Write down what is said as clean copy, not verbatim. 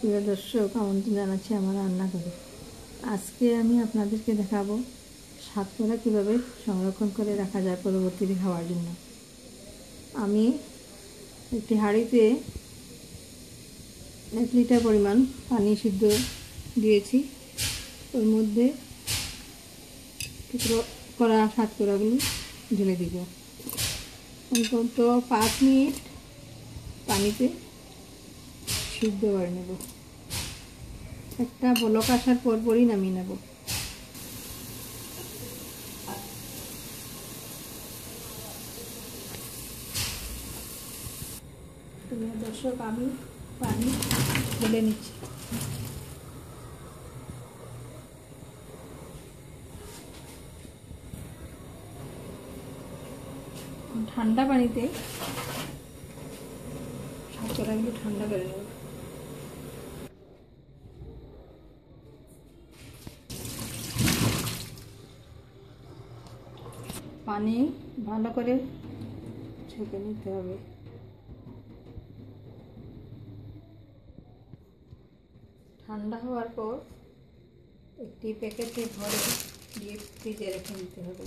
প্রিয় দর্শক, আমন্ত্রণ জানাচ্ছি আমার রান্নাঘরে। আজকে আমি আপনাদেরকে দেখাবো সাতকরা কীভাবে সংরক্ষণ করে রাখা যায় পরবর্তীতে খাওয়ার জন্য। আমি একটি হাঁড়িতে 1 লিটার পরিমাণ পানি সিদ্ধ দিয়েছি। ওর মধ্যে টুকরো করা সাতকরাগুলো ঢেলে দিব। অন্তত 5 মিনিট পানিতে সিদ্ধ করে নেব। একটা বলক আসার পরপরই নামিয়ে নেব। দর্শক, আমি পানি ঢেলে নিচ্ছি। ঠান্ডা পানিতে সাতকরাগুলো ঠান্ডা করে নেব। পানি ভালো করে ছেঁকে নিতে হবে। ঠান্ডা হওয়ার পর একটি প্যাকেটে ভরে ডিপ ফ্রিজে রেখে নিতে হবে।